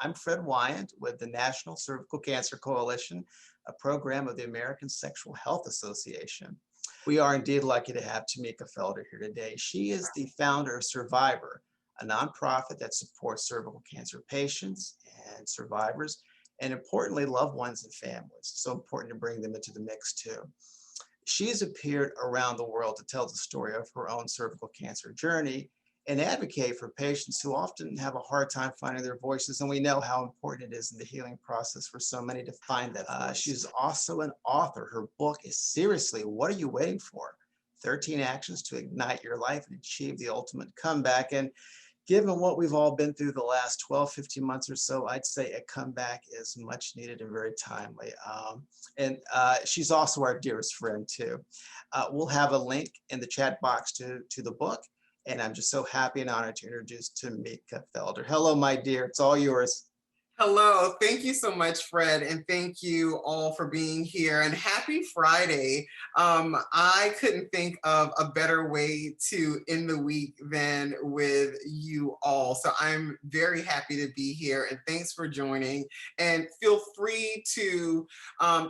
I'm Fred Wyant with the National Cervical Cancer Coalition, a program of the American Sexual Health Association. We are indeed lucky to have Tamika Felder here today. She is the founder of Cervivor, a nonprofit that supports cervical cancer patients and survivors, and importantly, loved ones and families. So important to bring them into the mix too. She's appeared around the world to tell the story of her own cervical cancer journey and advocate for patients who often have a hard time finding their voices. And we know how important it is in the healing process for so many to find that voice. She's also an author. Her book is Seriously, What Are You Waiting For? 13 Actions to Ignite Your Life and Achieve the Ultimate Comeback. And given what we've all been through the last 12, 15 months or so, I'd say a comeback is much needed and very timely. She's also our dearest friend too. We'll have a link in the chat box to the book. And I'm just so happy and honored to introduce Tamika Felder. Hello, my dear. It's all yours. Hello, thank you so much, Fred, and thank you all for being here, and happy Friday. I couldn't think of a better way to end the week than with you all. So I'm very happy to be here, and thanks for joining. And feel free to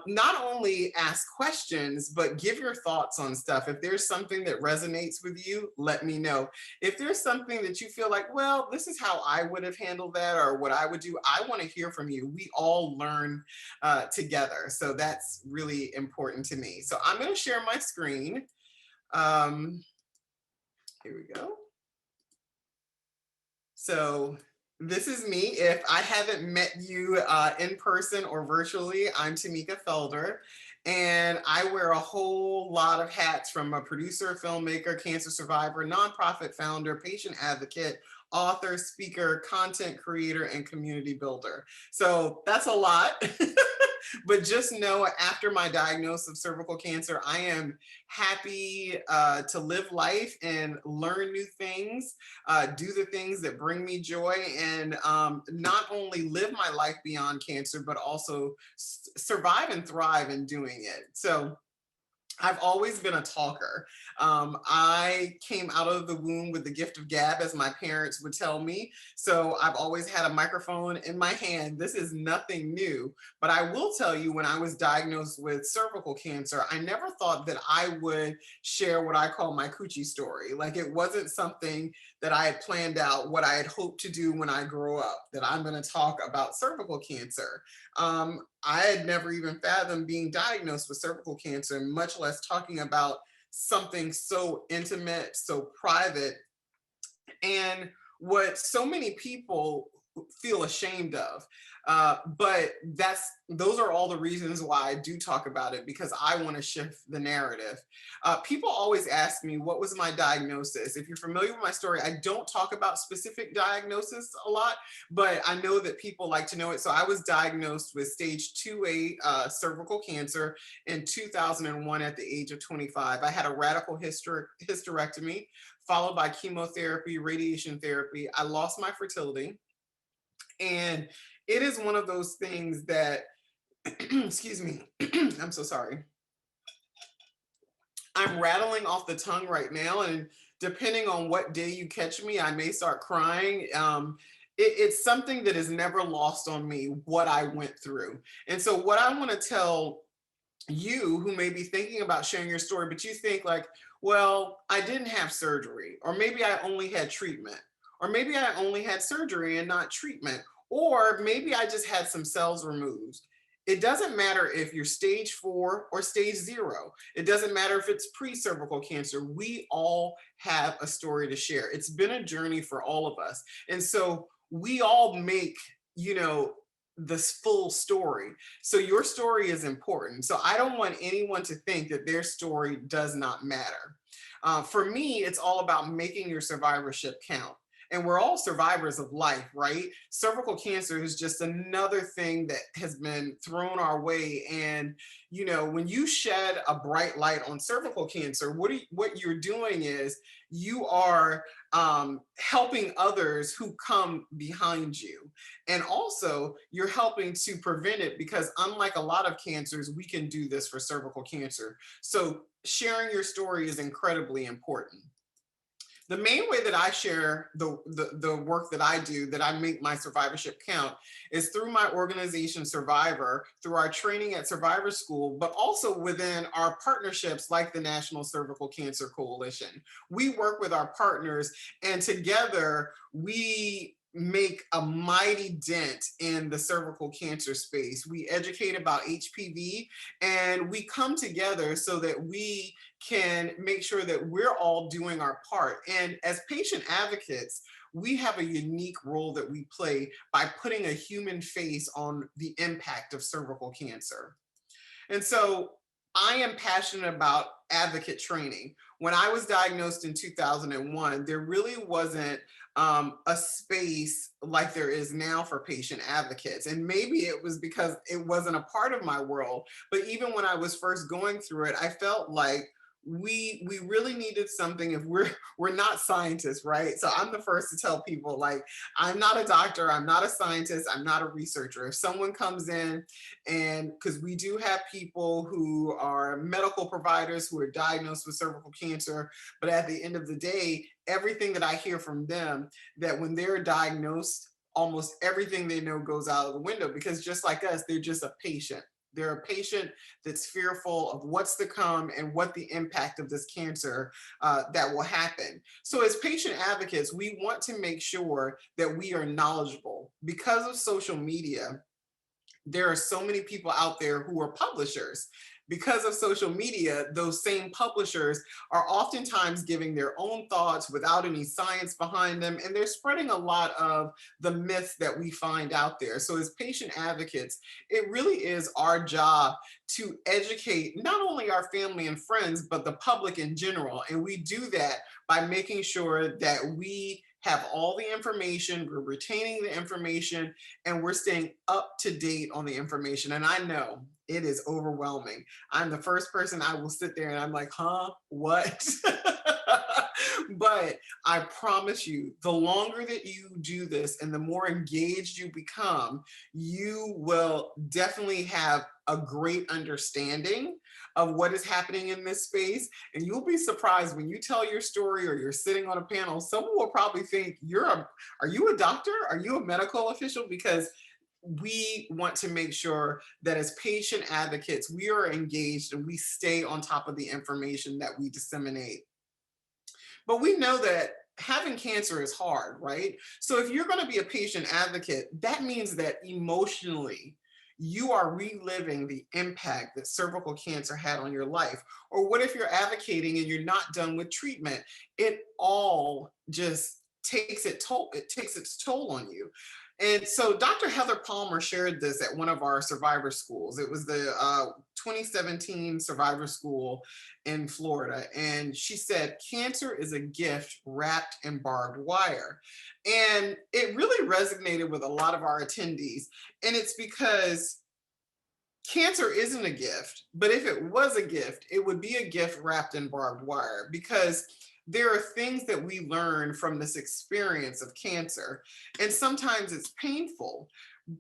not only ask questions, but give your thoughts on stuff. If there's something that resonates with you, let me know. If there's something that you feel like, well, this is how I would have handled that, or what I would do, I want to hear from you. We all learn together. So that's really important to me. So I'm going to share my screen. Here we go. So this is me. If I haven't met you in person or virtually, I'm Tamika Felder. And I wear a whole lot of hats, from a producer, filmmaker, cancer survivor, nonprofit founder, patient advocate, author, speaker, content creator, and community builder. So that's a lot. But just know, after my diagnosis of cervical cancer, I am happy to live life and learn new things, do the things that bring me joy, and not only live my life beyond cancer, but also survive and thrive in doing it. So I've always been a talker. I came out of the womb with the gift of gab, as my parents would tell me. So I've always had a microphone in my hand. This is nothing new. But I will tell you, when I was diagnosed with cervical cancer, I never thought that I would share what I call my coochie story. Like, it wasn't something that I had planned out, what I had hoped to do when I grow up, that I'm going to talk about cervical cancer. I had never even fathomed being diagnosed with cervical cancer, much less talking about something so intimate, so private, and what so many people feel ashamed of. But those are all the reasons why I do talk about it, because I want to shift the narrative. People always ask me, what was my diagnosis? If you're familiar with my story, I don't talk about specific diagnosis a lot, but I know that people like to know it. So I was diagnosed with stage 2A cervical cancer in 2001 at the age of 25. I had a radical hysterectomy, followed by chemotherapy, radiation therapy. I lost my fertility. And it is one of those things that, excuse me, I'm so sorry. I'm rattling off the tongue right now, and depending on what day you catch me, I may start crying. It's something that is never lost on me, what I went through. And so what I want to tell you, who may be thinking about sharing your story, but you think like, well, I didn't have surgery, or maybe I only had treatment, or maybe I only had surgery and not treatment, or maybe I just had some cells removed. It doesn't matter if you're stage 4 or stage 0. It doesn't matter if it's pre-cervical cancer. We all have a story to share. It's been a journey for all of us. And so we all make, this full story. So your story is important. So I don't want anyone to think that their story does not matter. For me, it's all about making your survivorship count. And we're all survivors of life, right? Cervical cancer is just another thing that has been thrown our way. And, when you shed a bright light on cervical cancer, what you're doing is you are helping others who come behind you. And also, you're helping to prevent it, because unlike a lot of cancers, we can do this for cervical cancer. So sharing your story is incredibly important. The main way that I share the work that I do, that I make my survivorship count, is through my organization Cervivor, through our training at Survivor School, but also within our partnerships like the National Cervical Cancer Coalition. We work with our partners, and together we make a mighty dent in the cervical cancer space. We educate about HPV, and we come together so that we can make sure that we're all doing our part. And as patient advocates, we have a unique role that we play by putting a human face on the impact of cervical cancer. And so I am passionate about advocate training. When I was diagnosed in 2001, there really wasn't a space like there is now for patient advocates. And maybe it was because it wasn't a part of my world. But even when I was first going through it, I felt like we really needed something. If we're not scientists, right? So I'm the first to tell people, like, I'm not a doctor, I'm not a scientist, I'm not a researcher. If someone comes in, and because we do have people who are medical providers who are diagnosed with cervical cancer, but at the end of the day, everything that I hear from them, that when they're diagnosed, almost everything they know goes out of the window, because just like us, they're just a patient. They're a patient that's fearful of what's to come and what the impact of this cancer that will happen. So as patient advocates, we want to make sure that we are knowledgeable. Because of social media, there are so many people out there who are publishers. Because of social media, those same publishers are oftentimes giving their own thoughts without any science behind them, and they're spreading a lot of the myths that we find out there. So as patient advocates, it really is our job to educate not only our family and friends, but the public in general. And we do that by making sure that we have all the information, we're retaining the information, and we're staying up to date on the information. And I know it is overwhelming. I'm the first person, I will sit there and I'm like, huh, what? But I promise you, the longer that you do this and the more engaged you become, you will definitely have a great understanding of what is happening in this space. And you'll be surprised when you tell your story or you're sitting on a panel, someone will probably think are you a doctor? Are you a medical official? Because we want to make sure that as patient advocates, we are engaged and we stay on top of the information that we disseminate. But we know that having cancer is hard, right? So if you're going to be a patient advocate, that means that emotionally, you are reliving the impact that cervical cancer had on your life. Or what if you're advocating and you're not done with treatment? It all just it takes its toll on you. And so Dr. Heather Palmer shared this at one of our survivor schools. It was the 2017 survivor school in Florida. And she said, cancer is a gift wrapped in barbed wire. And it really resonated with a lot of our attendees. And it's because cancer isn't a gift, but if it was a gift, it would be a gift wrapped in barbed wire, because there are things that we learn from this experience of cancer, and sometimes it's painful.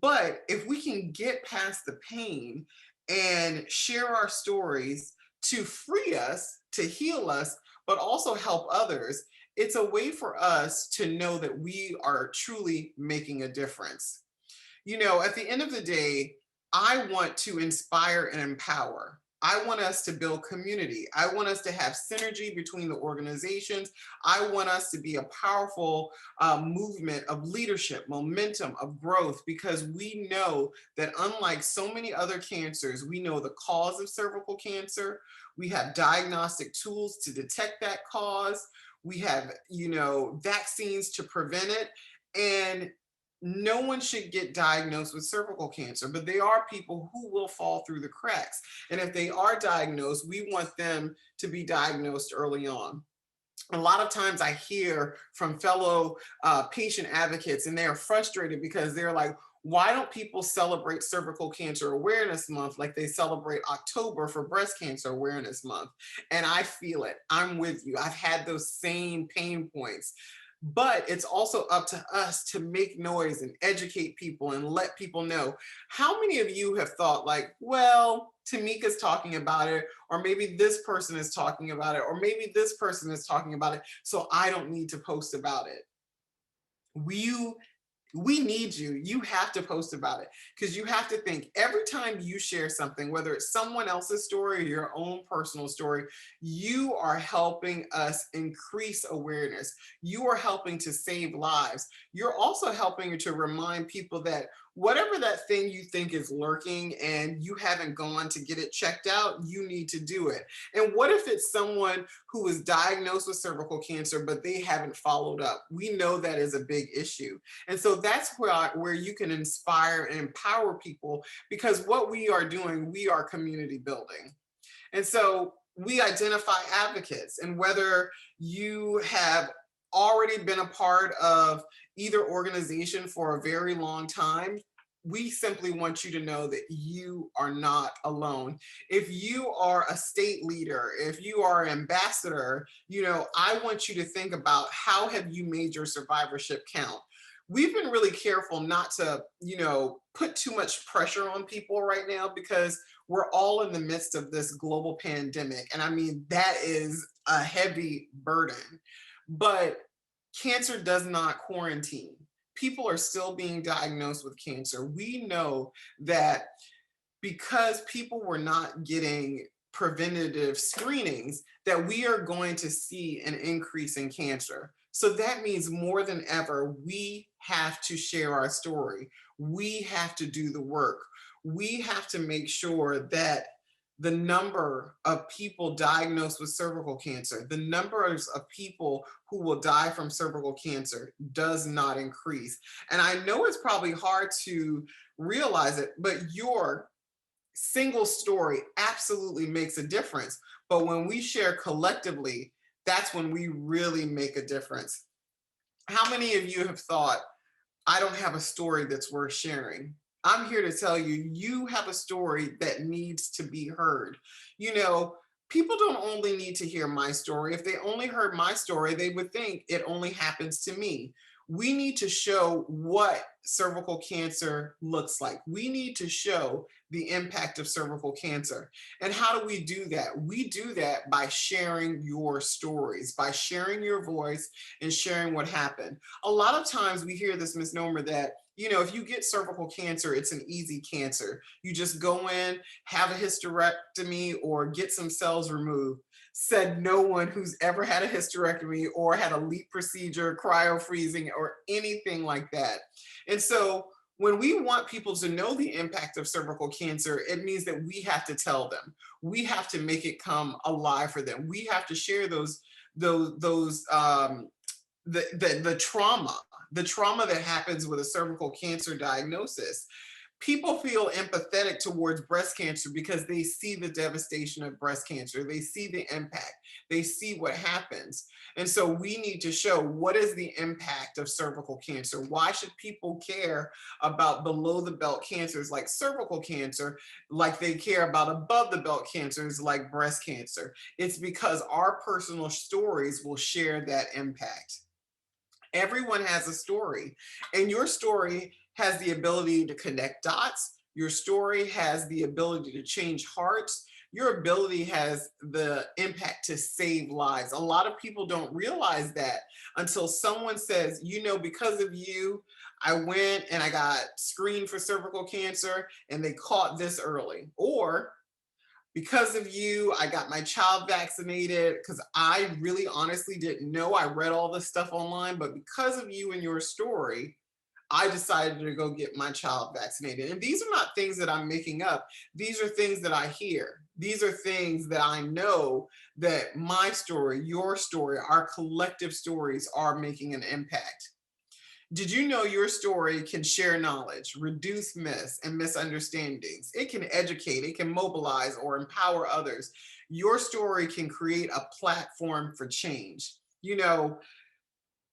But if we can get past the pain and share our stories to free us, to heal us, but also help others, it's a way for us to know that we are truly making a difference. You know, at the end of the day, I want to inspire and empower. I want us to build community. I want us to have synergy between the organizations. I want us to be a powerful movement of leadership, momentum, of growth, because we know that unlike so many other cancers, we know the cause of cervical cancer. We have diagnostic tools to detect that cause. We have, vaccines to prevent it. And no one should get diagnosed with cervical cancer, but there are people who will fall through the cracks. And if they are diagnosed, we want them to be diagnosed early on. A lot of times I hear from fellow patient advocates, and they are frustrated because they're like, why don't people celebrate Cervical Cancer Awareness Month like they celebrate October for Breast Cancer Awareness Month? And I feel it. I'm with you. I've had those same pain points. But it's also up to us to make noise and educate people and let people know. How many of you have thought like, well, Tamika's talking about it, or maybe this person is talking about it, or maybe this person is talking about it, so I don't need to post about it. We need you. You have to post about it, because you have to think every time you share something, whether it's someone else's story or your own personal story, you are helping us increase awareness. You are helping to save lives. You're also helping to remind people that whatever that thing you think is lurking and you haven't gone to get it checked out, you need to do it. And what if it's someone who is diagnosed with cervical cancer, but they haven't followed up? We know that is a big issue. And so that's where you can inspire and empower people, because what we are doing, we are community building. And so we identify advocates, and whether you have already been a part of either organization for a very long time, we simply want you to know that you are not alone. If you are a state leader, if you are an ambassador, I want you to think about, how have you made your survivorship count? We've been really careful not to, put too much pressure on people right now, because we're all in the midst of this global pandemic. And I mean, that is a heavy burden. But cancer does not quarantine. People are still being diagnosed with cancer. We know that because people were not getting preventative screenings, that we are going to see an increase in cancer. So that means more than ever, we have to share our story. We have to do the work. We have to make sure that the number of people diagnosed with cervical cancer, the numbers of people who will die from cervical cancer, does not increase. And I know it's probably hard to realize it, but your single story absolutely makes a difference. But when we share collectively, that's when we really make a difference. How many of you have thought, I don't have a story that's worth sharing? I'm here to tell you, you have a story that needs to be heard. People don't only need to hear my story. If they only heard my story, they would think it only happens to me. We need to show what cervical cancer looks like. We need to show the impact of cervical cancer. And how do we do that? We do that by sharing your stories, by sharing your voice and sharing what happened. A lot of times we hear this misnomer that, if you get cervical cancer, it's an easy cancer. You just go in, have a hysterectomy, or get some cells removed. Said no one who's ever had a hysterectomy or had a LEEP procedure, cryo freezing, or anything like that. And so when we want people to know the impact of cervical cancer, it means that we have to tell them. We have to make it come alive for them. We have to share the trauma that happens with a cervical cancer diagnosis. People feel empathetic towards breast cancer because they see the devastation of breast cancer. They see the impact. They see what happens. And so we need to show, what is the impact of cervical cancer? Why should people care about below the belt cancers like cervical cancer, like they care about above the belt cancers like breast cancer? It's because our personal stories will share that impact. Everyone has a story, and your story has the ability to connect dots. Your story has the ability to change hearts. Your ability has the impact to save lives. A lot of people don't realize that until someone says, because of you, I went and I got screened for cervical cancer and they caught this early. Or, because of you, I got my child vaccinated, because I really honestly didn't know. I read all this stuff online, but because of you and your story, I decided to go get my child vaccinated. And these are not things that I'm making up. These are things that I hear. These are things that I know, that my story, your story, our collective stories are making an impact. Did you know your story can share knowledge, reduce myths and misunderstandings? It can educate, it can mobilize or empower others. Your story can create a platform for change.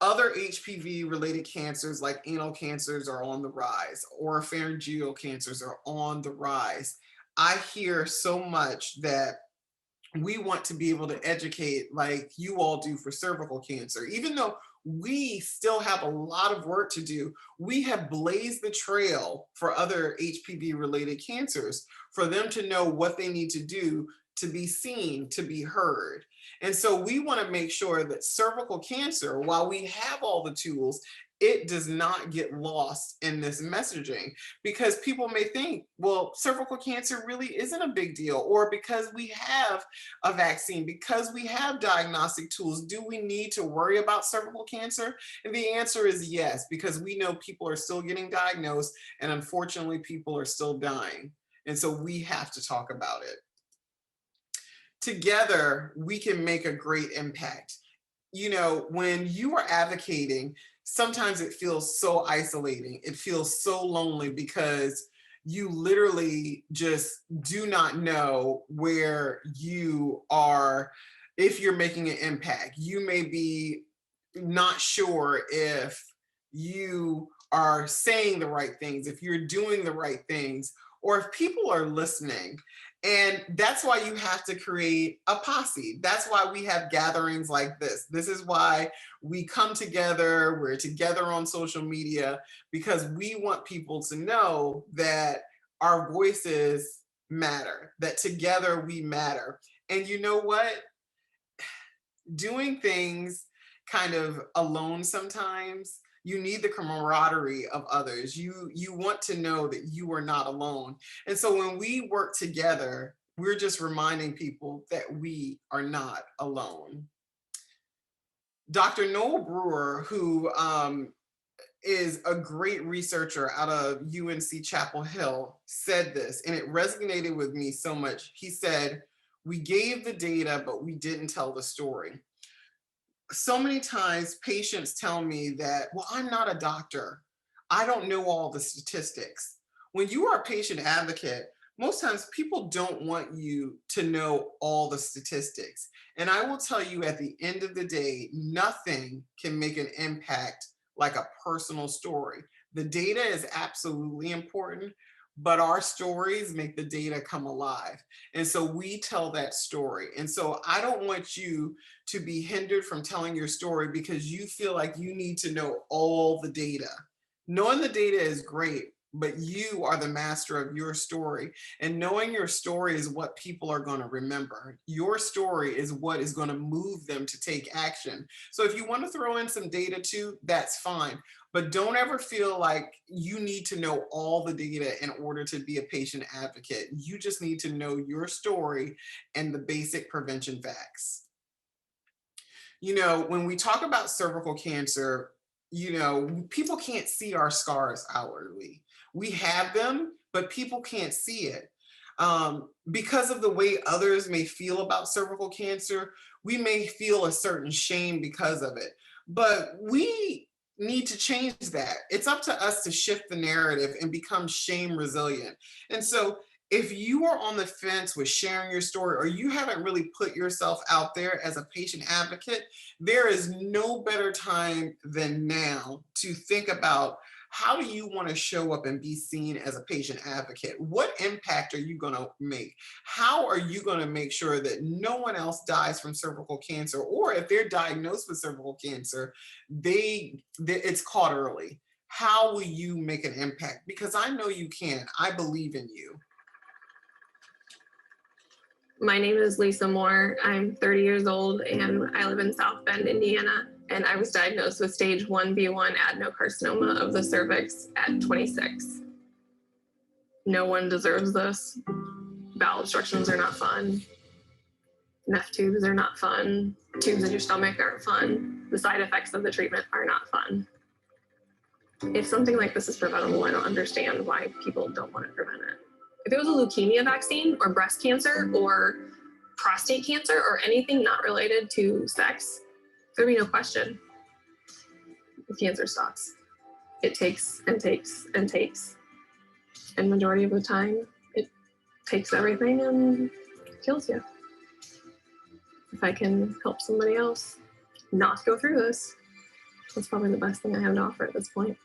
Other HPV related cancers like anal cancers are on the rise, or pharyngeal cancers are on the rise. I hear so much that we want to be able to educate like you all do for cervical cancer, even though we still have a lot of work to do. We have blazed the trail for other HPV related cancers for them to know what they need to do to be seen, to be heard. And so we want to make sure that cervical cancer, while we have all the tools, it does not get lost in this messaging, because people may think, well, cervical cancer really isn't a big deal, or because we have a vaccine, because we have diagnostic tools, do we need to worry about cervical cancer? And the answer is yes, because we know people are still getting diagnosed, and unfortunately, people are still dying. And so we have to talk about it. Together, we can make a great impact. You know, when you are advocating, sometimes it feels so isolating. It feels so lonely because you literally just do not know where you are, if you're making an impact. You may be not sure if you are saying the right things, if you're doing the right things, or if people are listening. And that's why you have to create a posse. That's why we have gatherings like this. This is why we come together, we're together on social media, because we want people to know that our voices matter, that together we matter. And you know what? Doing things kind of alone sometimes, you need the camaraderie of others. You want to know that you are not alone. And so when we work together, we're just reminding people that we are not alone. Dr. Noel Brewer, who is a great researcher out of UNC Chapel Hill, said this, and it resonated with me so much. He said, "We gave the data, but we didn't tell the story." So many times patients tell me that, well, I'm not a doctor, I don't know all the statistics. When you are a patient advocate, most times people don't want you to know all the statistics. And I will tell you, at the end of the day, nothing can make an impact like a personal story. The data is absolutely important, but our stories make the data come alive. And so we tell that story. And so I don't want you to be hindered from telling your story because you feel like you need to know all the data. Knowing the data is great, but you are the master of your story. And knowing your story is what people are going to remember. Your story is what is going to move them to take action. So if you want to throw in some data too, that's fine. But don't ever feel like you need to know all the data in order to be a patient advocate. You just need to know your story and the basic prevention facts. You know, when we talk about cervical cancer, you know, people can't see our scars outwardly. We have them, but people can't see it. Because of the way others may feel about cervical cancer, we may feel a certain shame because of it. But we need to change that. It's up to us to shift the narrative and become shame resilient. And so if you are on the fence with sharing your story, or you haven't really put yourself out there as a patient advocate, there is no better time than now to think about, how do you want to show up and be seen as a patient advocate? What impact are you going to make? How are you going to make sure that no one else dies from cervical cancer? Or if they're diagnosed with cervical cancer, it's caught early. How will you make an impact? Because I know you can. I believe in you. My name is Lisa Moore. I'm 30 years old and I live in South Bend, Indiana. And I was diagnosed with stage 1B1 adenocarcinoma of the cervix at 26. No one deserves this. Bowel obstructions are not fun. Neph tubes are not fun. Tubes in your stomach aren't fun. The side effects of the treatment are not fun. If something like this is preventable, I don't understand why people don't want to prevent it. If it was a leukemia vaccine or breast cancer or prostate cancer or anything not related to sex, there'd be no question. The cancer stops. It takes and takes and takes. And majority of the time, it takes everything and kills you. If I can help somebody else not go through this, that's probably the best thing I have to offer at this point.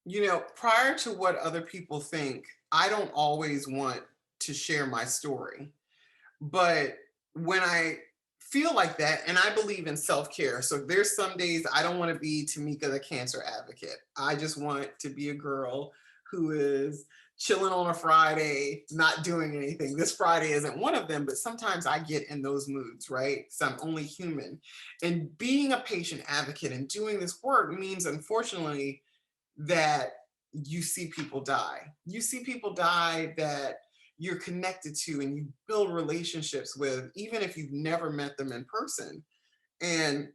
You know, prior to what other people think, I don't always want to share my story. But when I feel like that, and I believe in self-care, so there's some days I don't want to be Tamika the cancer advocate. I just want to be a girl who is chilling on a Friday, not doing anything. This Friday isn't one of them, but sometimes I get in those moods, right? So I'm only human. And being a patient advocate and doing this work means, unfortunately, that you see people die. You see people die that you're connected to and you build relationships with, even if you've never met them in person. And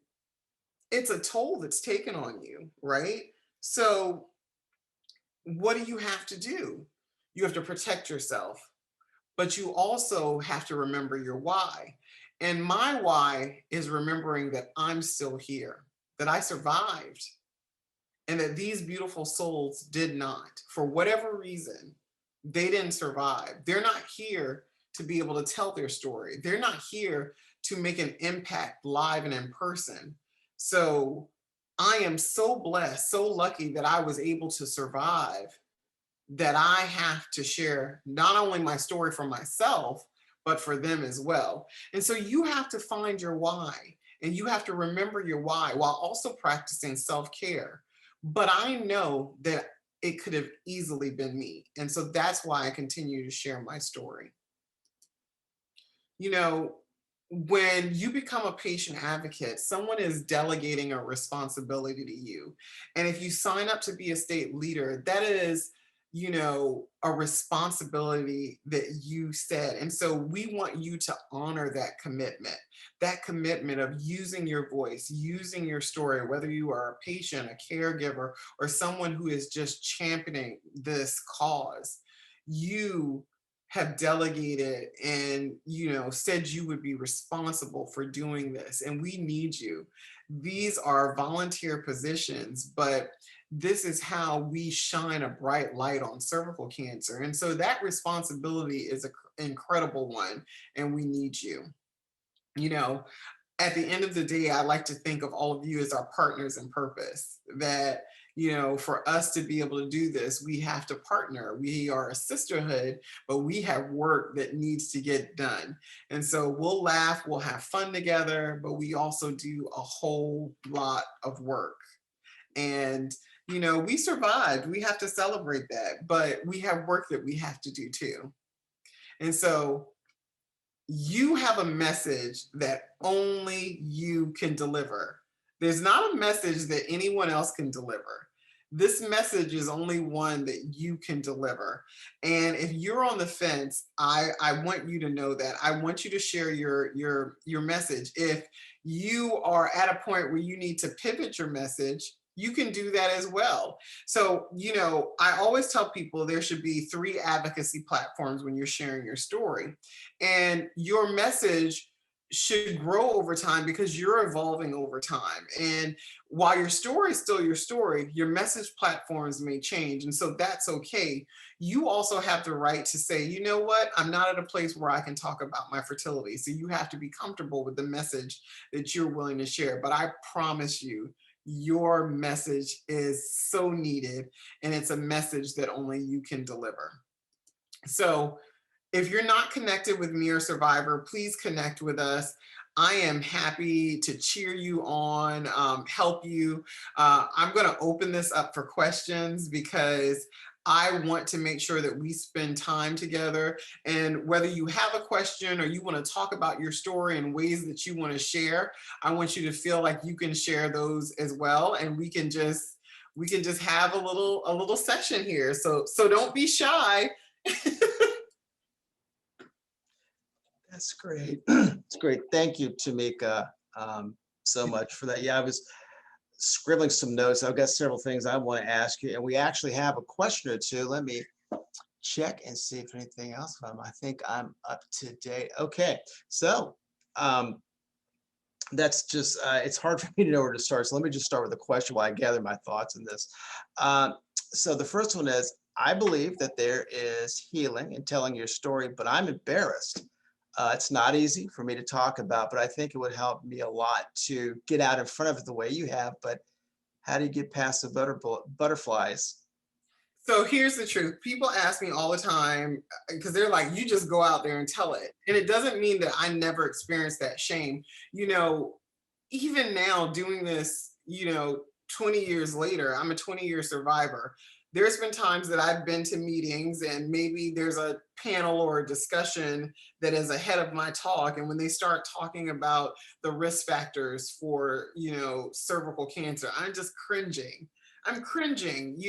it's a toll that's taken on you, right? So, what do you have to do? You have to protect yourself, but you also have to remember your why. And my why is remembering that I'm still here, that I survived, and that these beautiful souls did not. For whatever reason, they didn't survive. They're not here to be able to tell their story. They're not here to make an impact live and in person. So I am so blessed, so lucky that I was able to survive, that I have to share not only my story for myself, but for them as well. And so you have to find your why, and you have to remember your why while also practicing self-care. But I know that it could have easily been me. And so that's why I continue to share my story. You know, when you become a patient advocate, someone is delegating a responsibility to you. And if you sign up to be a state leader, that is, a responsibility that you said. And so we want you to honor that commitment of using your voice, using your story, whether you are a patient, a caregiver, or someone who is just championing this cause. You have delegated and said you would be responsible for doing this, and we need you. These are volunteer positions, but this is how we shine a bright light on cervical cancer. And so that responsibility is an incredible one, and we need you. At the end of the day, I like to think of all of you as our partners in purpose, that for us to be able to do this, we have to partner. We are a sisterhood, but we have work that needs to get done. And so we'll laugh, we'll have fun together, but we also do a whole lot of work. And we survived. We have to celebrate that, but we have work that we have to do too. And so you have a message that only you can deliver. There's not a message that anyone else can deliver. This message is only one that you can deliver. And if you're on the fence, I want you to know that. I want you to share your message. If you are at a point where you need to pivot your message, you can do that as well. So, I always tell people there should be 3 advocacy platforms when you're sharing your story. And your message should grow over time because you're evolving over time. And while your story is still your story, your message platforms may change. And so that's okay. You also have the right to say, you know what, I'm not at a place where I can talk about my fertility. So you have to be comfortable with the message that you're willing to share. But I promise you, your message is so needed, and it's a message that only you can deliver. So if you're not connected with me or Survivor, please connect with us. I am happy to cheer you on, help you. I'm going to open this up for questions because I want to make sure that we spend time together. And whether you have a question or you want to talk about your story in ways that you want to share, I want you to feel like you can share those as well. And we can just have a little session here. So don't be shy. That's great. It's great. Thank you, Tamika, so much for that. Yeah, I was scribbling some notes. I've got several things I want to ask you, and we actually have a question or two. Let me check and see if anything else. I think I'm up to date. Okay, so that's just, it's hard for me to know where to start. So let me just start with a question while I gather my thoughts on this. So the first one is, I believe that there is healing in telling your story, but I'm embarrassed. It's not easy for me to talk about, but I think it would help me a lot to get out in front of it the way you have. But how do you get past the butterflies? So here's the truth. People ask me all the time because they're like, you just go out there and tell it. And it doesn't mean that I never experienced that shame. You know, even now doing this, 20 years later, I'm a 20-year survivor. There's been times that I've been to meetings and maybe there's a panel or a discussion that is ahead of my talk. And when they start talking about the risk factors for, cervical cancer, I'm just cringing. I'm cringing,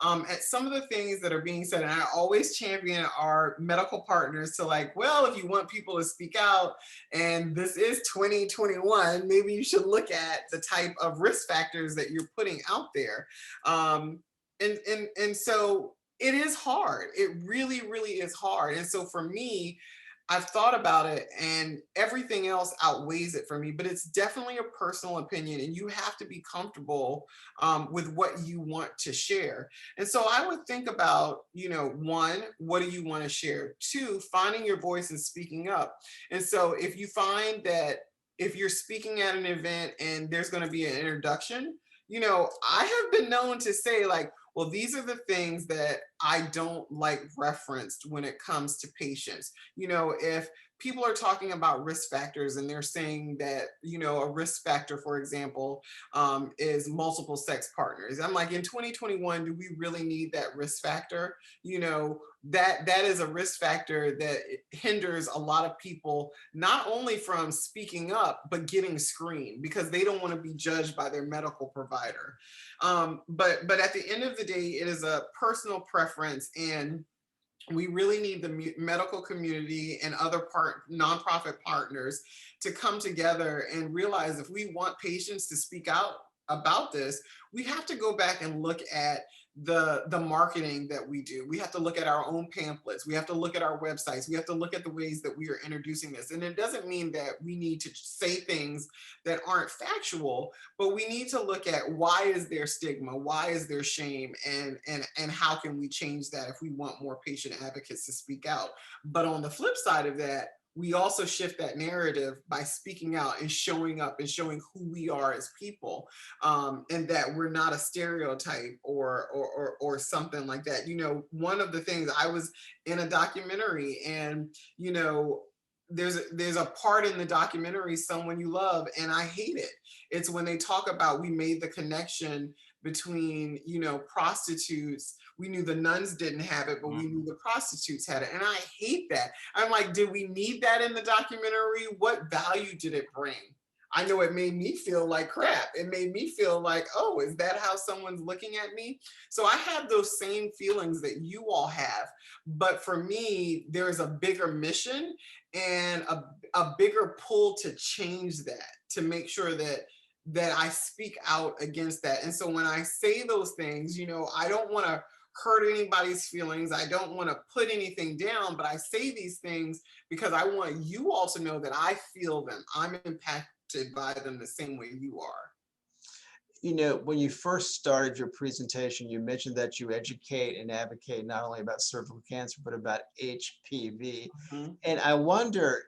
at some of the things that are being said. And I always champion our medical partners to like, well, if you want people to speak out and this is 2021, maybe you should look at the type of risk factors that you're putting out there. And so it is hard. It really, really is hard. And so for me, I've thought about it and everything else outweighs it for me, but it's definitely a personal opinion and you have to be comfortable with what you want to share. And so I would think about, one, what do you want to share? Two, finding your voice and speaking up. And so if you find that if you're speaking at an event and there's going to be an introduction, I have been known to say like, well, these are the things that I don't like referenced when it comes to patients. If people are talking about risk factors and they're saying that, a risk factor, for example, is multiple sex partners. I'm like, in 2021, do we really need that risk factor? That is a risk factor that hinders a lot of people, not only from speaking up, but getting screened because they don't want to be judged by their medical provider. But at the end of the day, it is a personal preference, and we really need the medical community and other nonprofit partners to come together and realize if we want patients to speak out about this, we have to go back and look at the marketing that we do. We have to look at our own pamphlets. We have to look at our websites. We have to look at the ways that we are introducing this. And it doesn't mean that we need to say things that aren't factual, but we need to look at why is there stigma? Why is there shame? And how can we change that if we want more patient advocates to speak out? But on the flip side of that, we also shift that narrative by speaking out and showing up and showing who we are as people, and that we're not a stereotype or something like that. One of the things, I was in a documentary and, there's a part in the documentary, Someone You Love, and I hate it. It's when they talk about we made the connection between, prostitutes. We knew the nuns didn't have it, but we knew the prostitutes had it. And I hate that. I'm like, did we need that in the documentary? What value did it bring? I know it made me feel like crap. It made me feel like, oh, is that how someone's looking at me? So I have those same feelings that you all have. But for me, there's a bigger mission and a bigger pull to change that, to make sure that I speak out against that. And so when I say those things, I don't want to hurt anybody's feelings. I don't want to put anything down, but I say these things because I want you all to know that I feel them. I'm impacted by them the same way you are. When you first started your presentation, you mentioned that you educate and advocate not only about cervical cancer, but about HPV. Mm-hmm. And I wonder,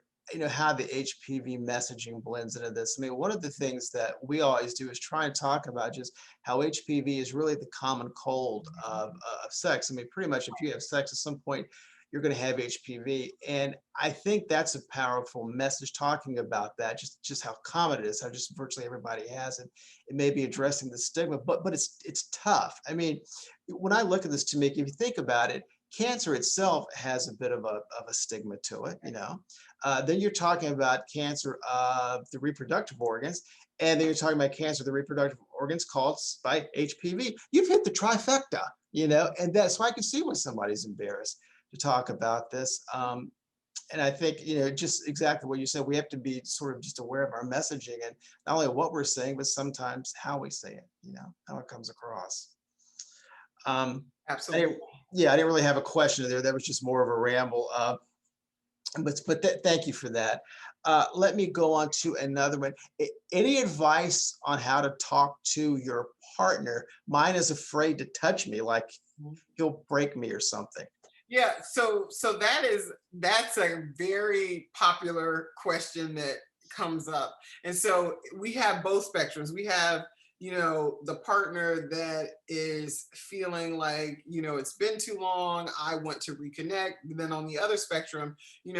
how the HPV messaging blends into this. I mean, one of the things that we always do is try and talk about just how HPV is really the common cold of sex. I mean, pretty much if you have sex at some point, you're going to have HPV. And I think that's a powerful message, talking about that, just how common it is, how just virtually everybody has it. It may be addressing the stigma, but it's tough. I mean, when I look at this, Tamika, if you think about it, cancer itself has a bit of a stigma to it, Then you're talking about cancer of the reproductive organs, and then you're talking about cancer of the reproductive organs caused by HPV. You've hit the trifecta, and that's why I can see when somebody's embarrassed to talk about this. And I think, just exactly what you said, we have to be sort of just aware of our messaging and not only what we're saying, but sometimes how we say it, how it comes across. Absolutely. I didn't really have a question there. That was just more of a ramble. But thank you for that. Let me go on to another one. Any advice on how to talk to your partner? Mine is afraid to touch me, like he'll break me or something. Yeah, so that's a very popular question that comes up. And so we have both spectrums. We have, the partner that is feeling like, it's been too long, I want to reconnect. But then on the other spectrum,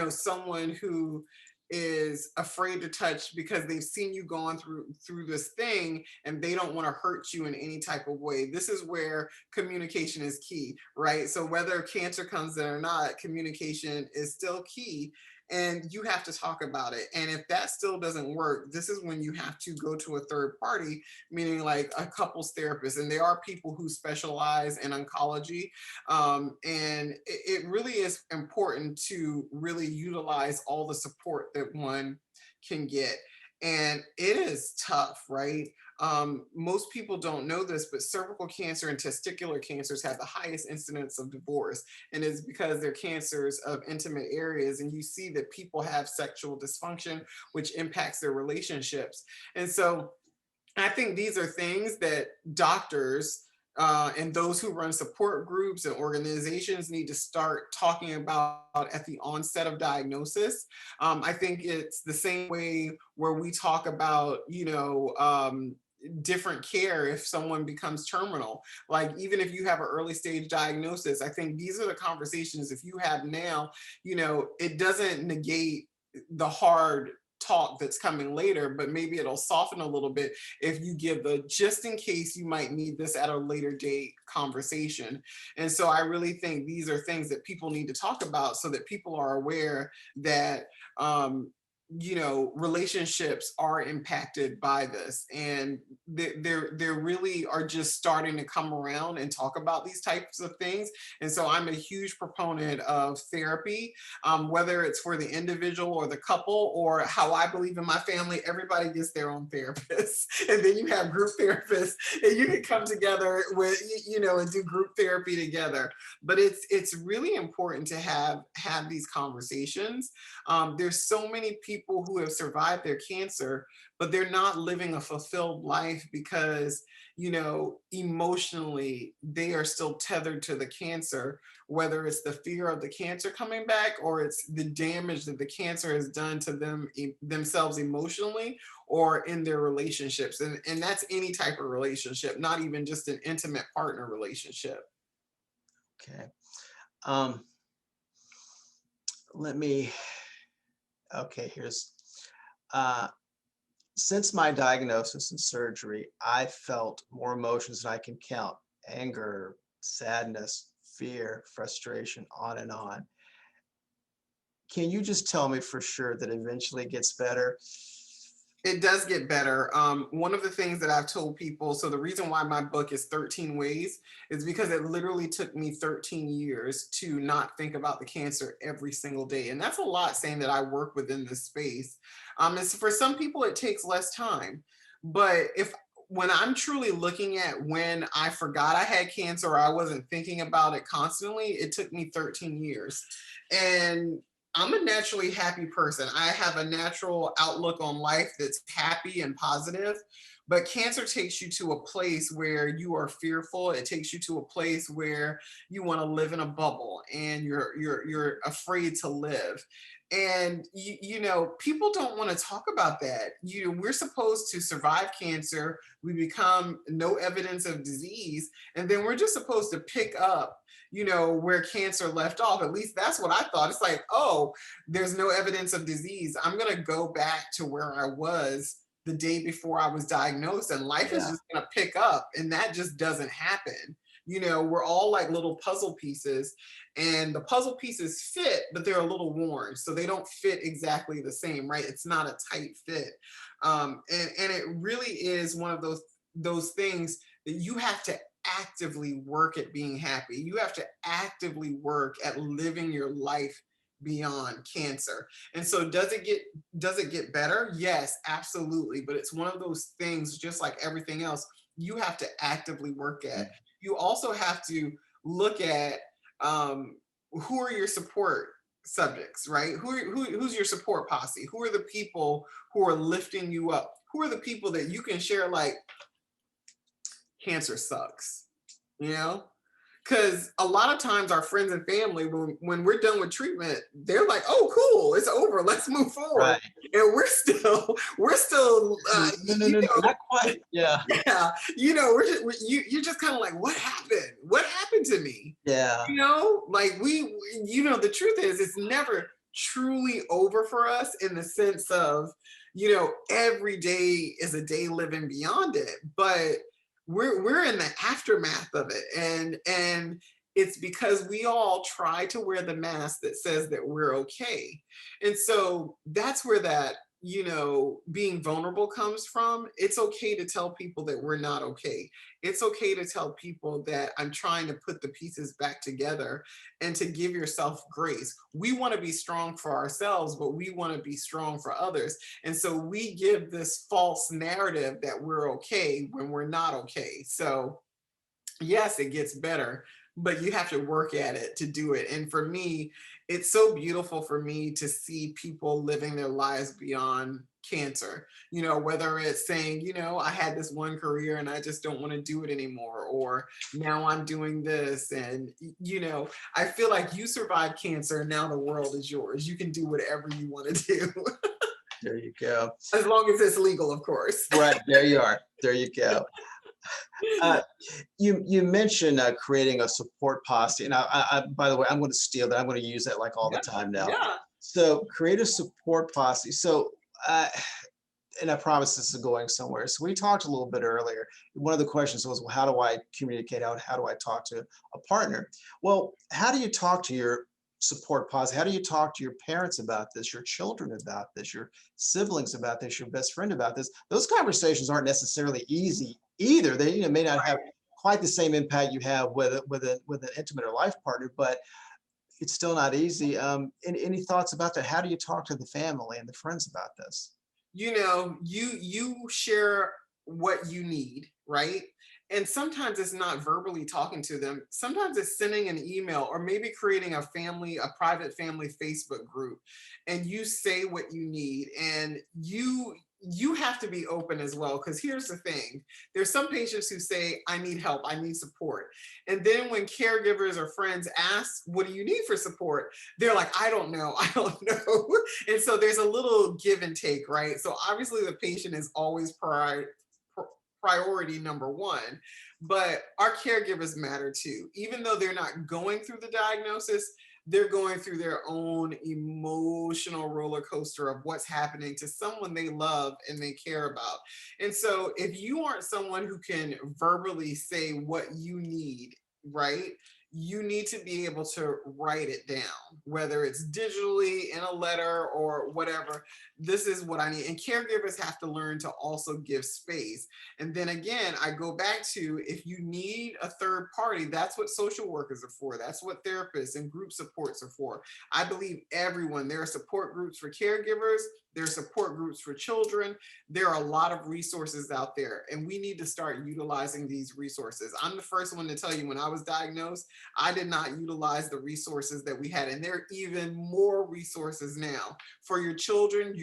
someone who is afraid to touch because they've seen you going through this thing and they don't want to hurt you in any type of way. This is where communication is key, right? So whether cancer comes in or not, communication is still key, and you have to talk about it. And if that still doesn't work, this is when you have to go to a third party, meaning like a couples therapist. And there are people who specialize in oncology. And it really is important to really utilize all the support that one can get. And it is tough, right? Most people don't know this, but cervical cancer and testicular cancers have the highest incidence of divorce. And it's because they're cancers of intimate areas. And you see that people have sexual dysfunction, which impacts their relationships. And so I think these are things that doctors and those who run support groups and organizations need to start talking about at the onset of diagnosis. I think it's the same way where we talk about, different care if someone becomes terminal. Like, even if you have an early stage diagnosis, I think these are the conversations, if you have now, it doesn't negate the hard talk that's coming later, but maybe it'll soften a little bit if you give the just in case you might need this at a later date conversation. And so I really think these are things that people need to talk about so that people are aware that relationships are impacted by this, and they really are just starting to come around and talk about these types of things. And so I'm a huge proponent of therapy, whether it's for the individual or the couple, or how I believe in my family, everybody gets their own therapist. And then you have group therapists, and you can come together with, and do group therapy together. But it's really important to have these conversations. There's so many people who have survived their cancer, but they're not living a fulfilled life because, emotionally, they are still tethered to the cancer, whether it's the fear of the cancer coming back or it's the damage that the cancer has done to themselves emotionally or in their relationships. And that's any type of relationship, not even just an intimate partner relationship. Okay. Here's, since my diagnosis and surgery, I felt more emotions than I can count: anger, sadness, fear, frustration, on and on. Can you just tell me for sure that eventually it gets better? It does get better. One of the things that I've told people, so the reason why my book is 13 Ways is because it literally took me 13 years to not think about the cancer every single day. And that's a lot, saying that I work within this space. For some people, it takes less time. But when I'm truly looking at when I forgot I had cancer or I wasn't thinking about it constantly, it took me 13 years. And I'm a naturally happy person. I have a natural outlook on life that's happy and positive, but cancer takes you to a place where you are fearful. It takes you to a place where you want to live in a bubble and you're afraid to live. And people don't want to talk about that. We're supposed to survive cancer. We become no evidence of disease, and then we're just supposed to pick up where cancer left off. At least that's what I thought. It's like, oh, there's no evidence of disease, I'm going to go back to where I was the day before I was diagnosed, and life is just going to pick up. And that just doesn't happen. We're all like little puzzle pieces, and the puzzle pieces fit, but they're a little worn, so they don't fit exactly the same, right? It's not a tight fit. And it really is one of those things that you have to actively work at being happy. You have to actively work at living your life beyond cancer. And so does it get better? Yes, absolutely. But it's one of those things, just like everything else, you have to actively work at. You also have to look at who are your support subjects, right? Who's your support posse? Who are the people who are lifting you up? Who are the people that you can share, like, cancer sucks, Because a lot of times our friends and family, when we're done with treatment, they're like, "Oh, cool, it's over. Let's move forward." Right. And we're still, No, not quite. Yeah. yeah, you're just kind of like, "What happened? What happened to me?" Yeah. Like the truth is, it's never truly over for us in the sense of, every day is a day living beyond it, but we're in the aftermath of it, and it's because we all try to wear the mask that says that we're okay. And so that's where that, being vulnerable comes from. It's okay to tell people that we're not okay. It's okay to tell people that I'm trying to put the pieces back together, and to give yourself grace. We want to be strong for ourselves, but we want to be strong for others. And so we give this false narrative that we're okay when we're not okay. So yes, it gets better, but you have to work at it to do it. And for me, it's so beautiful for me to see people living their lives beyond cancer. Whether it's saying, I had this one career and I just don't want to do it anymore, or now I'm doing this. And, I feel like you survived cancer. Now the world is yours. You can do whatever you want to do. There you go. As long as it's legal, of course. Right. There you are. There you go. You mentioned creating a support posse, and by the way, I'm going to steal that. I'm going to use that like all the time now. Yeah. So create a support posse. So, and I promise this is going somewhere. So we talked a little bit earlier. One of the questions was, well, how do I communicate out? How do I talk to a partner? Well, how do you talk to your support posse? How do you talk to your parents about this, your children about this, your siblings about this, your best friend about this? Those conversations aren't necessarily easy either. They may not have quite the same impact you have with an intimate or life partner, but it's still not easy. Any thoughts about that? How do you talk to the family and the friends about this? You share what you need, right? And sometimes it's not verbally talking to them. Sometimes it's sending an email, or maybe creating a private family Facebook group, and you say what you need. And you have to be open as well, because here's the thing. There's some patients who say, I need help, I need support. And then when caregivers or friends ask, what do you need for support? They're like, I don't know. And so there's a little give and take, right? So obviously the patient is always priority number one, but our caregivers matter too. Even though they're not going through the diagnosis, they're going through their own emotional roller coaster of what's happening to someone they love and they care about. And so if you aren't someone who can verbally say what you need, right? You need to be able to write it down, whether it's digitally in a letter or whatever. This is what I need. And caregivers have to learn to also give space. And then again, I go back to, if you need a third party, that's what social workers are for. That's what therapists and group supports are for. I believe everyone, there are support groups for caregivers, there are support groups for children. There are a lot of resources out there, and we need to start utilizing these resources. I'm the first one to tell you, when I was diagnosed, I did not utilize the resources that we had, and there are even more resources now. For your children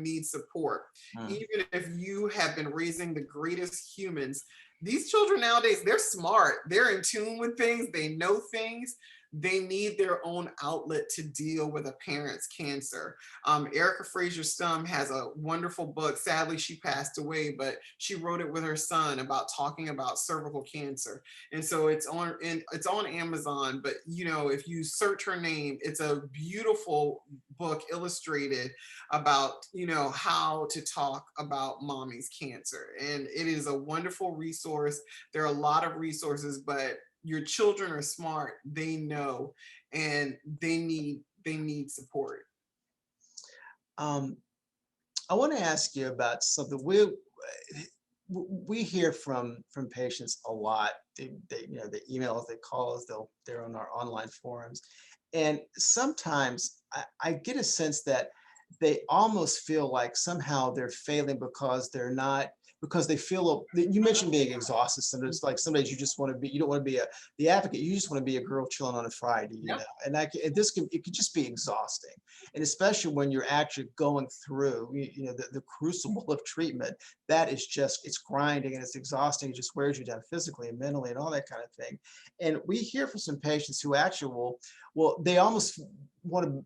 need support. Even if you have been raising the greatest humans, these children nowadays, they're smart. They're in tune with things. They know things. They need their own outlet to deal with a parent's cancer. Erica Fraser Stum has a wonderful book. Sadly, she passed away, but she wrote it with her son about talking about cervical cancer. And so it's on Amazon. But if you search her name, it's a beautiful book illustrated about how to talk about mommy's cancer. And it is a wonderful resource. There are a lot of resources, but your children are smart. They know, and they need support. I want to ask you about something. We hear from patients a lot. They email us, they call us, they're on our online forums, and sometimes I get a sense that they almost feel like somehow they're failing because they're not because they feel, you mentioned being exhausted. Sometimes, like some days you just want to be, you don't want to be the advocate. You just want to be a girl chilling on a Friday, you Yep. know, and it could just be exhausting. And especially when you're actually going through, the crucible of treatment, that is just, it's grinding and it's exhausting. It just wears you down physically and mentally and all that kind of thing. And we hear from some patients who actually they almost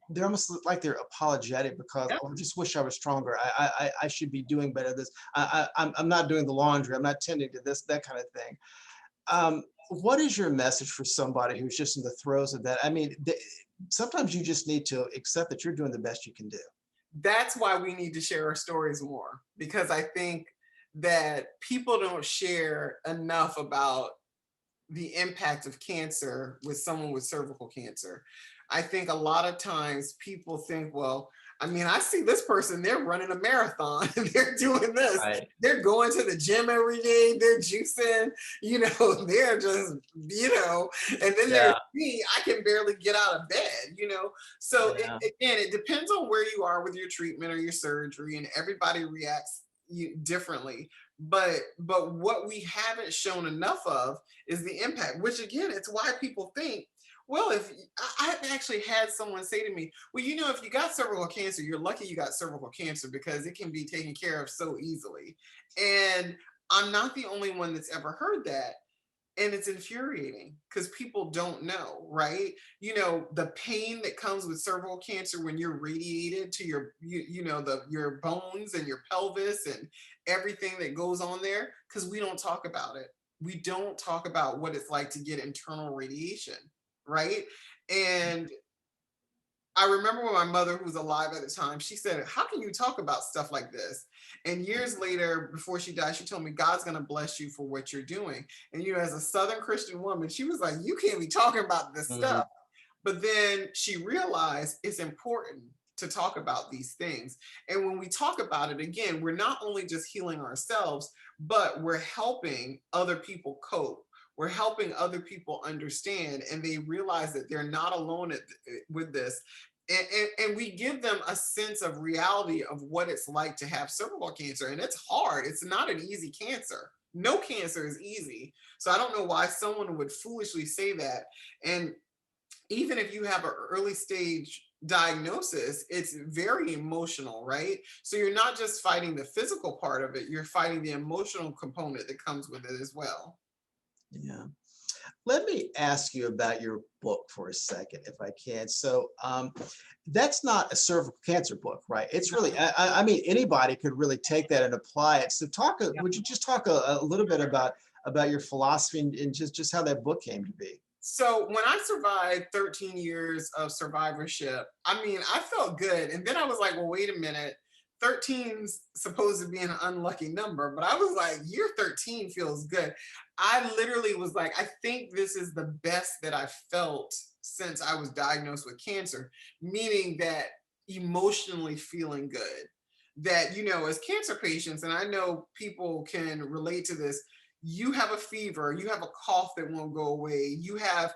they're almost like they're apologetic because, Yep. oh, I just wish I was stronger. I should be doing better. I'm not doing the laundry. I'm not tending to this, that kind of thing. What is your message for somebody who's just in the throes of that? I mean, sometimes you just need to accept that you're doing the best you can do. That's why we need to share our stories more, because I think that people don't share enough about the impact of cancer with someone with cervical cancer. I think a lot of times people think, well, I mean, I see this person, they're running a marathon, they're doing this, Right. they're going to the gym every day, they're juicing, they're just, and then there's me, I can barely get out of bed, So Yeah. again, it depends on where you are with your treatment or your surgery, and everybody reacts differently. But what we haven't shown enough of is the impact, which again, it's why people think, well, if I've actually had someone say to me, well, if you got cervical cancer, you're lucky you got cervical cancer because it can be taken care of so easily. And I'm not the only one that's ever heard that. And it's infuriating because people don't know, right? The pain that comes with cervical cancer when you're radiated to your, your bones and your pelvis and everything that goes on there, because we don't talk about it. We don't talk about what it's like to get internal radiation, right? And I remember when my mother, who was alive at the time, she said, how can you talk about stuff like this? And years later, before she died, she told me, God's going to bless you for what you're doing. And, as a Southern Christian woman, she was like, you can't be talking about this stuff. But then she realized it's important to talk about these things. And when we talk about it, again, we're not only just healing ourselves, but we're helping other people cope. We're helping other people understand, and they realize that they're not alone with this. And we give them a sense of reality of what it's like to have cervical cancer. And it's hard. It's not an easy cancer. No cancer is easy. So I don't know why someone would foolishly say that. And even if you have an early stage diagnosis, it's very emotional, right? So you're not just fighting the physical part of it, you're fighting the emotional component that comes with it as well. Yeah. Let me ask you about your book for a second, if I can. So that's not a cervical cancer book, right? It's really, I mean, anybody could really take that and apply it. So would you just talk a little bit about your philosophy and just how that book came to be? So when I survived 13 years of survivorship, I mean, I felt good. And then I was like, well, wait a minute. 13's supposed to be an unlucky number, but I was like, year 13 feels good. I literally was like, I think this is the best that I've felt since I was diagnosed with cancer, meaning that emotionally feeling good. That, as cancer patients, and I know people can relate to this, you have a fever, you have a cough that won't go away, you have,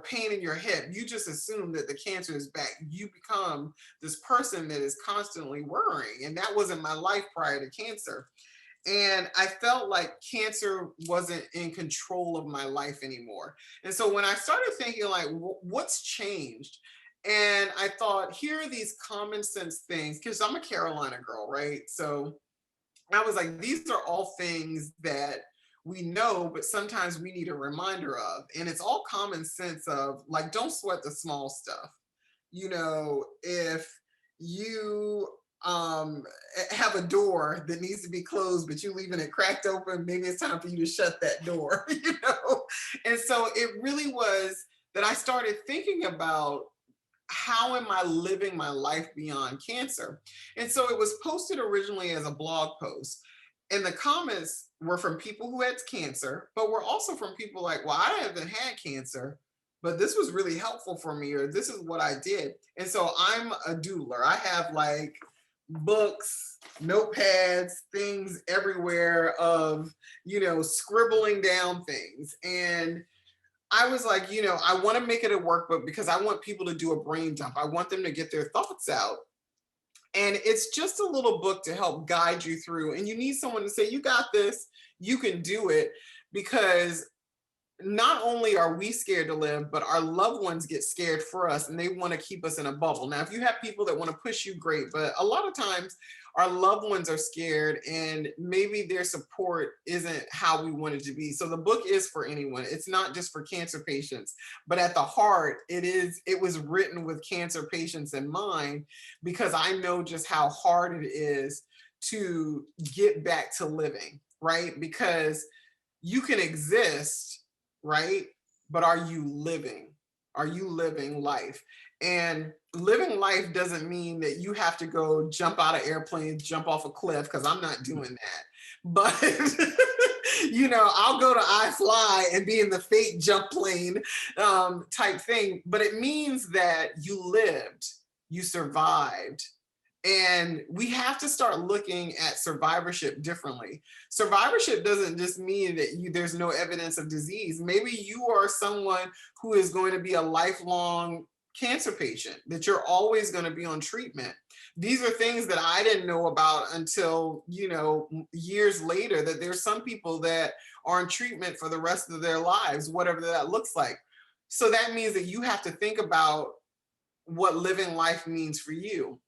pain in your hip, you just assume that the cancer is back. You become this person that is constantly worrying. And that wasn't my life prior to cancer. And I felt like cancer wasn't in control of my life anymore. And so when I started thinking like, what's changed? And I thought, here are these common sense things, because I'm a Carolina girl, right? So I was like, these are all things that we know, but sometimes we need a reminder of. And it's all common sense of like, don't sweat the small stuff. If you have a door that needs to be closed, but you're leaving it cracked open, maybe it's time for you to shut that door, And so it really was that I started thinking about, how am I living my life beyond cancer? And so it was posted originally as a blog post. And the comments were from people who had cancer, but were also from people like, well, I haven't had cancer, but this was really helpful for me, or this is what I did. And so I'm a doodler. I have like books, notepads, things everywhere of, scribbling down things. And I was like, I want to make it a workbook because I want people to do a brain dump. I want them to get their thoughts out. And it's just a little book to help guide you through. And you need someone to say, you got this, you can do it, because not only are we scared to live, but our loved ones get scared for us and they want to keep us in a bubble. Now, if you have people that want to push you, great. But a lot of times our loved ones are scared and maybe their support isn't how we want it to be. So the book is for anyone. It's not just for cancer patients, but at the heart, it was written with cancer patients in mind, because I know just how hard it is to get back to living, right? Because you can exist, right? But are you living? Are you living life? And living life doesn't mean that you have to go jump out of airplanes, jump off a cliff, because I'm not doing that. But I'll go to iFly and be in the fake jump plane type thing. But it means that you lived, you survived. And we have to start looking at survivorship differently. Survivorship doesn't just mean that there's no evidence of disease. Maybe you are someone who is going to be a lifelong cancer patient, that you're always going to be on treatment. These are things that I didn't know about until, years later, that there's some people that are on treatment for the rest of their lives, whatever that looks like. So that means that you have to think about what living life means for you.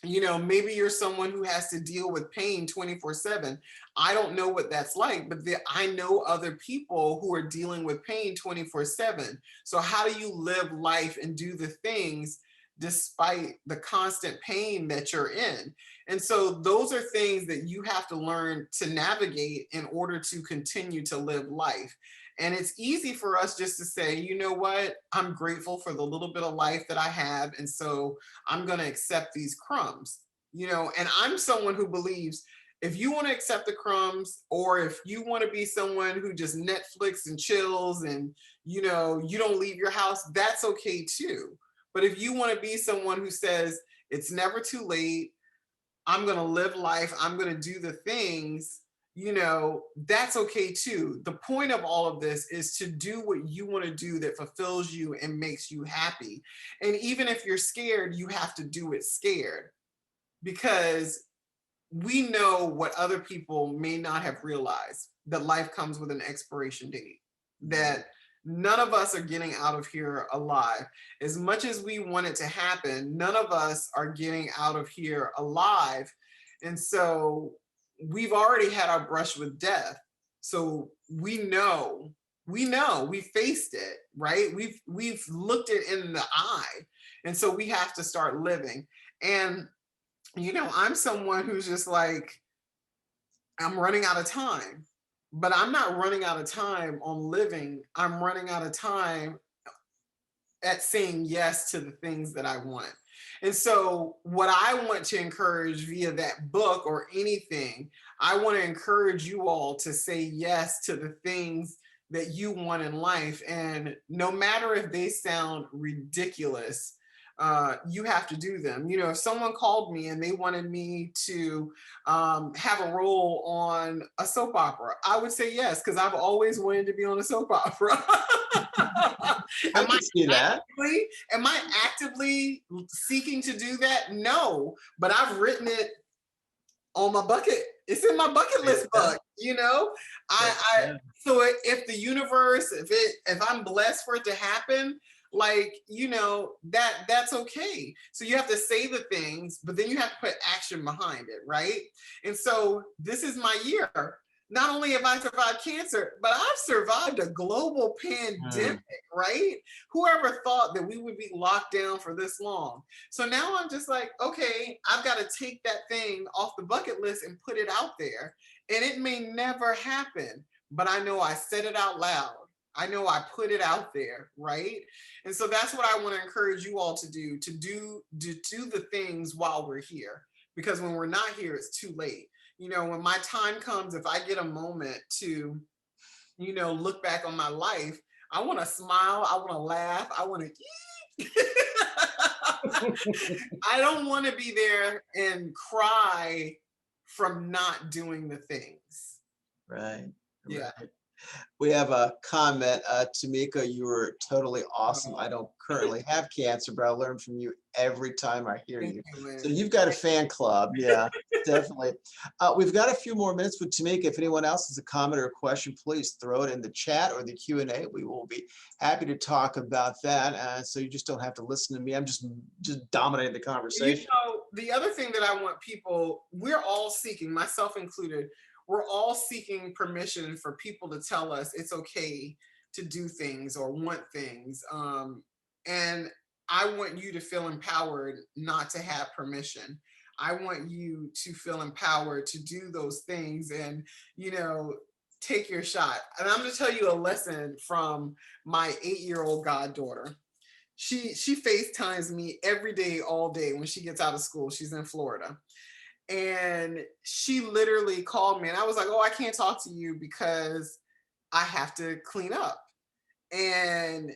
Maybe you're someone who has to deal with pain 24/7. I don't know what that's like, but I know other people who are dealing with pain 24/7. So how do you live life and do the things despite the constant pain that you're in? And so those are things that you have to learn to navigate in order to continue to live life. And it's easy for us just to say, you know what, I'm grateful for the little bit of life that I have. And so I'm going to accept these crumbs, and I'm someone who believes if you want to accept the crumbs, or if you want to be someone who just Netflix and chills and, you don't leave your house, that's okay too. But if you want to be someone who says it's never too late, I'm going to live life, I'm going to do the things, that's okay too. The point of all of this is to do what you want to do that fulfills you and makes you happy. And even if you're scared, you have to do it scared, because we know what other people may not have realized, that life comes with an expiration date, that none of us are getting out of here alive. As much as we want it to happen, none of us are getting out of here alive. And so we've already had our brush with death. So we know, we faced it, right? We've looked it in the eye. And so we have to start living. And, I'm someone who's just like, I'm running out of time, but I'm not running out of time on living. I'm running out of time at saying yes to the things that I want. And so what I want to encourage via that book or anything, I want to encourage you all to say yes to the things that you want in life. And no matter if they sound ridiculous, you have to do them. If someone called me and they wanted me to have a role on a soap opera, I would say yes, because I've always wanted to be on a soap opera. I can see that. Am I actively seeking to do that? No, but I've written it on my bucket. It's in my bucket list book, So if the universe, if I'm blessed for it to happen, that's okay. So you have to say the things, but then you have to put action behind it, right? And so this is my year. Not only have I survived cancer, but I've survived a global pandemic, right? Whoever thought that we would be locked down for this long? So now I'm just like, okay, I've got to take that thing off the bucket list and put it out there. And it may never happen, but I know I said it out loud. I know I put it out there, right? And so that's what I want to encourage you all to do the things while we're here. Because when we're not here, it's too late. When my time comes, if I get a moment to, look back on my life, I want to smile, I want to laugh, I want to, I don't want to be there and cry from not doing the things. Right. Yeah. Right. We have a comment. Tamika, you were totally awesome. I don't currently have cancer, but I learn from you every time I hear Thank you. you, So Lynn. you've got a fan club. Yeah, definitely. We've got a few more minutes with Tamika. If anyone else has a comment or a question, please throw it in the chat or the Q&A. We will be happy to talk about that. So you just don't have to listen to me. I'm just dominating the conversation. The other thing that I want people, we're all seeking, myself included, we're all seeking permission for people to tell us it's okay to do things or want things. And I want you to feel empowered not to have permission. I want you to feel empowered to do those things and, take your shot. And I'm going to tell you a lesson from my 8-year-old goddaughter. She FaceTimes me every day, all day when she gets out of school. She's in Florida. And she literally called me and I was like, oh, I can't talk to you because I have to clean up. And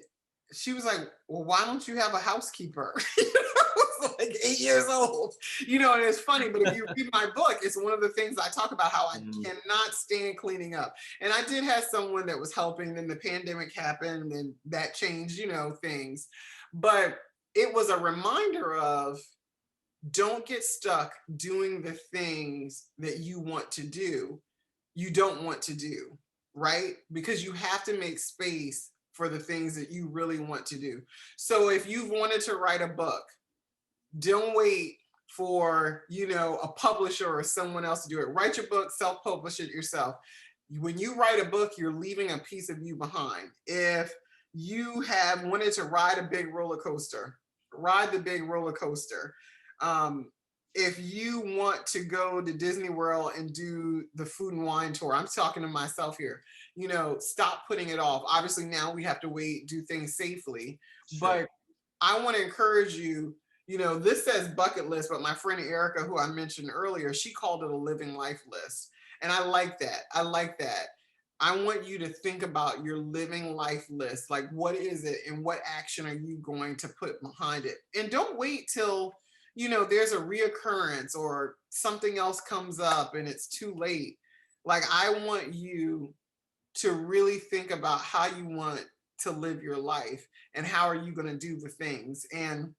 she was like, well, why don't you have a housekeeper? I was like 8 years old, and it's funny, but if you read my book, it's one of the things I talk about how I cannot stand cleaning up. And I did have someone that was helping, then the pandemic happened and that changed, things. But it was a reminder of don't get stuck doing the things that you don't want to do, right? Because you have to make space for the things that you really want to do. So if you've wanted to write a book, don't wait for, a publisher or someone else to do it. Write your book, self-publish it yourself. When you write a book, you're leaving a piece of you behind. If you have wanted to ride a big roller coaster, ride the big roller coaster. If you want to go to Disney World and do the food and wine tour, I'm talking to myself here, stop putting it off. Obviously now we have to wait, do things safely, but I want to encourage you, this says bucket list, but my friend Erica, who I mentioned earlier, she called it a living life list. And I like that. I want you to think about your living life list. Like, what is it and what action are you going to put behind it? And don't wait till, there's a reoccurrence or something else comes up and it's too late. Like, I want you to really think about how you want to live your life and how are you going to do the things. And,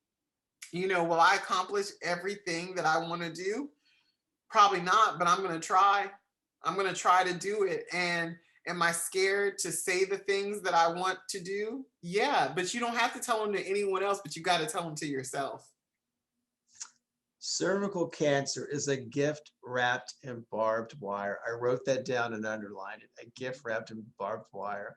will I accomplish everything that I want to do? Probably not, but I'm going to try. I'm going to try to do it. And am I scared to say the things that I want to do? Yeah, but you don't have to tell them to anyone else, but you got to tell them to yourself. Cervical cancer is a gift wrapped in barbed wire. I wrote that down and underlined it. A gift wrapped in barbed wire.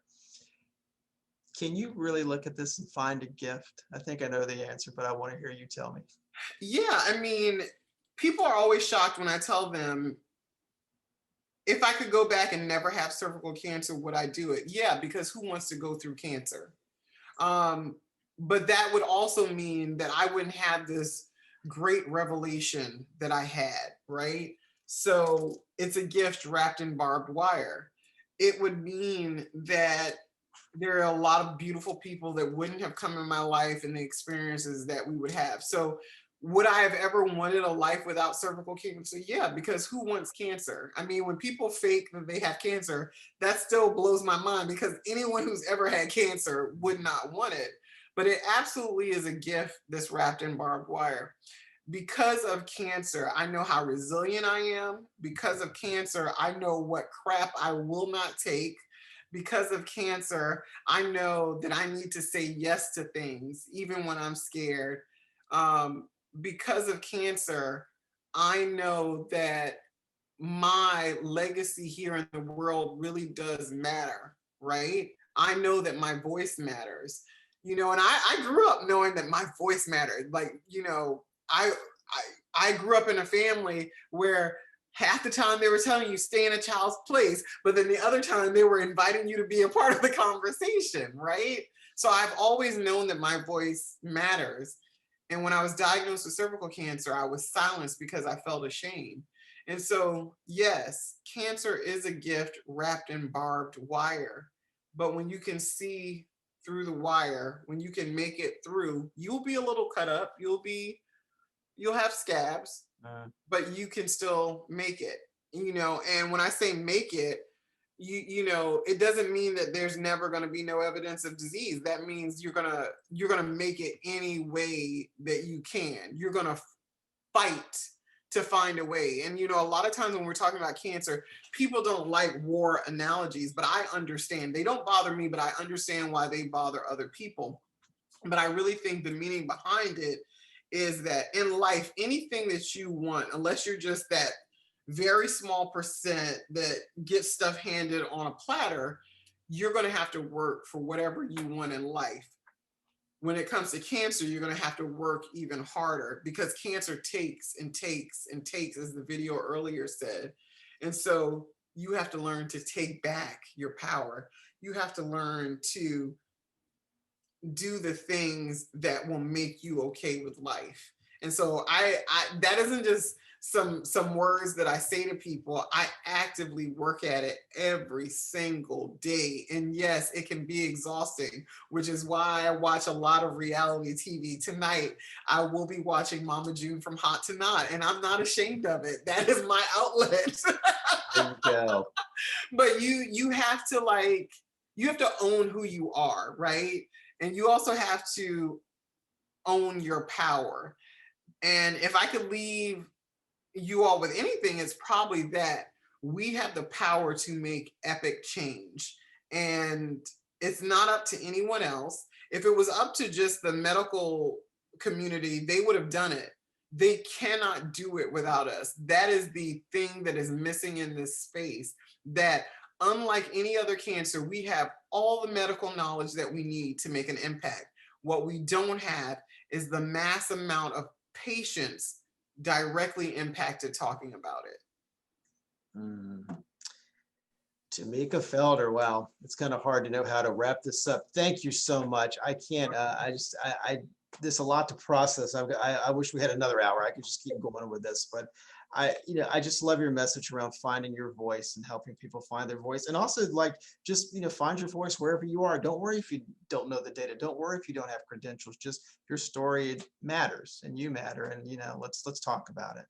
Can you really look at this and find a gift? I think I know the answer, but I want to hear you tell me. Yeah, I mean, people are always shocked when I tell them, if I could go back and never have cervical cancer, would I do it? Yeah, because who wants to go through cancer? But that would also mean that I wouldn't have this great revelation that I had, right? So it's a gift wrapped in barbed wire. It would mean that there are a lot of beautiful people that wouldn't have come in my life and the experiences that we would have. So would I have ever wanted a life without cervical cancer? Yeah, because who wants cancer? I mean, when people fake that they have cancer, that still blows my mind because anyone who's ever had cancer would not want it. But it absolutely is a gift that's wrapped in barbed wire. Because of cancer, I know how resilient I am. Because of cancer, I know what crap I will not take. Because of cancer, I know that I need to say yes to things, even when I'm scared. Because of cancer, I know that my legacy here in the world really does matter, right? I know that my voice matters, and I grew up knowing that my voice mattered. Like, I grew up in a family where half the time they were telling you stay in a child's place, but then the other time they were inviting you to be a part of the conversation, right? So I've always known that my voice matters. And when I was diagnosed with cervical cancer, I was silenced because I felt ashamed. And so, yes, cancer is a gift wrapped in barbed wire. But when you can see through the wire, when you can make it through, you'll be a little cut up. You'll have scabs, but you can still make it, and when I say make it, you know, it doesn't mean that there's never going to be no evidence of disease. That means you're gonna make it any way that you can. You're gonna fight to find a way. And you know, a lot of times when we're talking about cancer, people don't like war analogies, but I understand. They don't bother me, but I understand why they bother other people. But I really think the meaning behind it is that in life, anything that you want, unless you're just that very small percent that gets stuff handed on a platter, you're going to have to work for whatever you want in life. When it comes to cancer, you're going to have to work even harder because cancer takes and takes and takes, as the video earlier said. And so you have to learn to take back your power. You have to learn to do the things that will make you okay with life. And so I that isn't just some words that I say to people. I actively work at it every single day. And yes, it can be exhausting, which is why I watch a lot of reality TV. Tonight, I will be watching Mama June from Hot to Not, and I'm not ashamed of it. That is my outlet. There you go. But you have to own who you are, right? And you also have to own your power. And if I could leave you all with anything, it's probably that we have the power to make epic change. And it's not up to anyone else. If it was up to just the medical community, they would have done it. They cannot do it without us. That is the thing that is missing in this space, that unlike any other cancer, we have all the medical knowledge that we need to make an impact. What we don't have is the mass amount of patients directly impacted talking about it. Tamika Felder, wow, it's kind of hard to know how to wrap this up. Thank you so much. I can't, there's a lot to process. I wish we had another hour. I could just keep going with this, but I just love your message around finding your voice and helping people find their voice. And also just find your voice wherever you are. Don't worry if you don't know the data. Don't worry if you don't have credentials. Just your story matters and you matter. And let's talk about it.